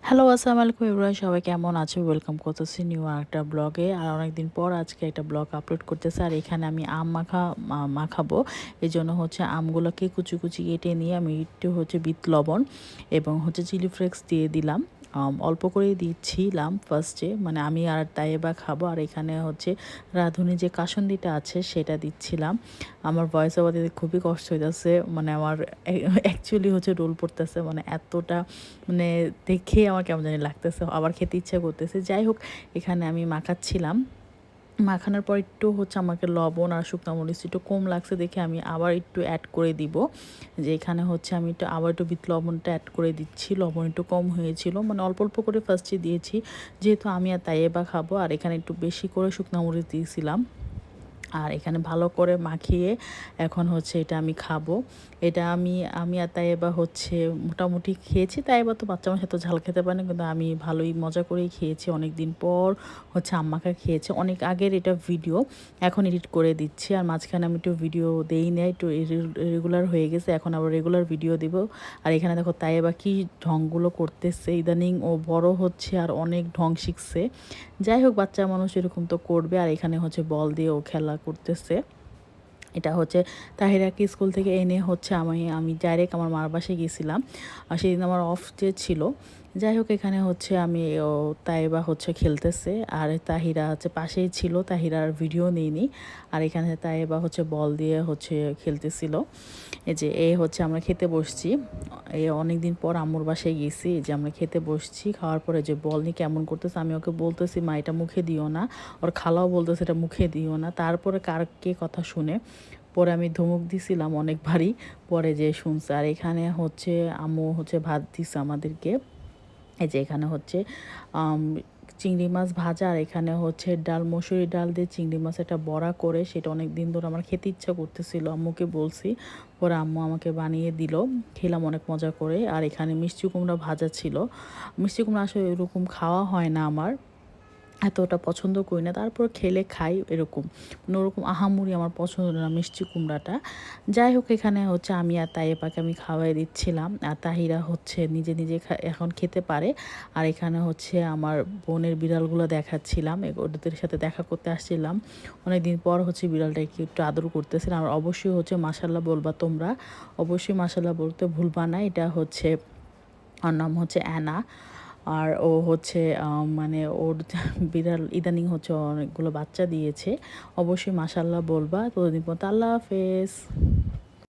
Hello, আসসালামু আলাইকুম everyone, সবাই কেমন আছো? ওয়েলকাম করতেছি নিউ একটা ব্লগে। আর অনেকদিন পর আজকে একটা ব্লগ আপলোড করতেছে। আর এখানে আমি আম মাখাবো। এই জন্য হচ্ছে আমগুলোকে কুচি কুচি কেটে নিয়ে আমি একটু হচ্ছে বিট লবণ এবং হচ্ছে চিলি ফ্লেক্স দিয়ে দিলাম। অল্প করেই দিচ্ছিলাম ফার্স্টে, মানে আমি আর তাইবা খাবো। আর এখানে হচ্ছে রাঁধুনি যে কাসুন্দিটা আছে সেটা দিচ্ছিলাম। আমার ভয়েস ওভার দিতে খুবই কষ্ট হইতেছে, মানে আমার অ্যাকচুয়ালি হচ্ছে রোল পড়তেছে, মানে এতটা মানে দেখে আমার কেমন জানি লাগতেছে, আবার খেতে ইচ্ছা করতেছে। যাই হোক, এখানে আমি মাখাচ্ছিলাম। মাখানোর পর একটু হচ্ছে আমাকে লবণ আর শুকনো মরিচ একটু কম লাগছে দেখে আমি আবার একটু অ্যাড করে দিব। যে এখানে হচ্ছে আমি একটু আবার একটু বিট লবণটা অ্যাড করে দিচ্ছি। লবণ একটু কম হয়েছিল, মানে অল্প অল্প করে ফার্স্টে দিয়েছি, যেহেতু আমি আর তাইবা খাবো। আর এখানে একটু বেশি করে শুকনো মরিচ দিয়েছিলাম। আর এখানে ভালো করে মাখিয়ে এখন হচ্ছে এটা আমি খাবো। এটা আমি আমি আর তাইবা হচ্ছে মোটামুটি খেয়েছি। তাইবা তো বাচ্চা মানুষ এত ঝাল খেতে পারে না, কিন্তু আমি ভালোই মজা করেই খেয়েছি। অনেক দিন পর হচ্ছে আম্মাকে খেয়েছে, অনেক আগের এটা ভিডিও, এখন এডিট করে দিচ্ছি। আর মাঝখানে আমি একটু ভিডিও দেই না, একটু রেগুলার হয়ে গেছে, এখন আবার রেগুলার ভিডিও দিব। আর এখানে দেখো তাইবা কি ঢংগুলো করতেছে, ইদানিং ও বড় হচ্ছে আর অনেক ঢং শিখছে। যাই হোক, বাচ্চা মানুষ এরকম তো করবে। আর এখানে হচ্ছে বল দিয়ে ও খেলা করতেছে। এটা হচ্ছে তাহিরাকে স্কুল থেকে এনে হচ্ছে আমি আমি ডাইরেক্ট আমার মার বাসায় গিয়েছিলাম। আর সেদিন আমার অফ ডে ছিল। যাই হোক, এখানে হচ্ছে আমি তাইবা হচ্ছে খেলতেছে, আর তাহিরা হচ্ছে পাশেই ছিল, তাহিরার ভিডিও নিইনি। আর এখানে তাইবা হচ্ছে বল দিয়ে হচ্ছে খেলতেছিল। এই যে হচ্ছে আমরা খেতে বসছি। অনেক দিন পর আম্মুর বাসায় গেছি, যে আমরা খেতে বসছি। খাওয়ার পরে যে বল নিয়ে কেমন করতেছে, আমি ওকে বলতেছি মা এটা মুখে দিও না, ওর খালাও বলতেছে এটা মুখে দিও না। তারপরে কার কে কথা শুনে পরে আমি ধমক দিছিলাম অনেকবারই, পরে যে শুনছে। আর এখানে হচ্ছে আম্মু হচ্ছে ভাত দিছে আমাদেরকে। এই যে এখানে হচ্ছে আম, চিংড়ি মাছ ভাজা, আর এখানে হচ্ছে ডাল, মসুরি ডাল দিয়ে চিংড়ি মাছ একটা বড়া করে, সেটা অনেক দিন ধরে আমার খেতে ইচ্ছা করতেছিল, আম্মুকে বলছি, পরে আম্মু আমাকে বানিয়ে দিল। খেলাম অনেক মজা করে। আর এখানে মিষ্টি কুমড়া ভাজা ছিল। মিষ্টি কুমড়া আসলে এরকম খাওয়া হয় না আমার, এতটা পছন্দ করি না, তারপর খেলে খাই এরকম, মানে ওরকম আহামরি আমার পছন্দ না মিষ্টি কুমড়াটা। যাই হোক, এখানে হচ্ছে আমি আর তাইপাকে আমি খাওয়াই দিচ্ছিলাম। আর তাহিরা হচ্ছে নিজে নিজে এখন খেতে পারে। আর এখানে হচ্ছে আমার বোনের বিড়ালগুলো দেখাচ্ছিলাম, ওদের সাথে দেখা করতে আসছিলাম। অনেক দিন পর হচ্ছে বিড়ালটাকে একটু আদর করতেছিলাম। আর অবশ্যই হচ্ছে মাশাল্লাহ বলবা তোমরা, অবশ্যই মাশাল্লাহ বলতে ভুলবা না। এটা হচ্ছে, ওর নাম হচ্ছে অ্যানা। আর ও হচ্ছে মানে ওর বিড়াল ইদানিং হচ্ছে অনেকগুলো বাচ্চা দিয়েছে। অবশ্যই মাশাল্লাহ বলবা। ততদিন পর্যন্ত আল্লাহ হাফেজ।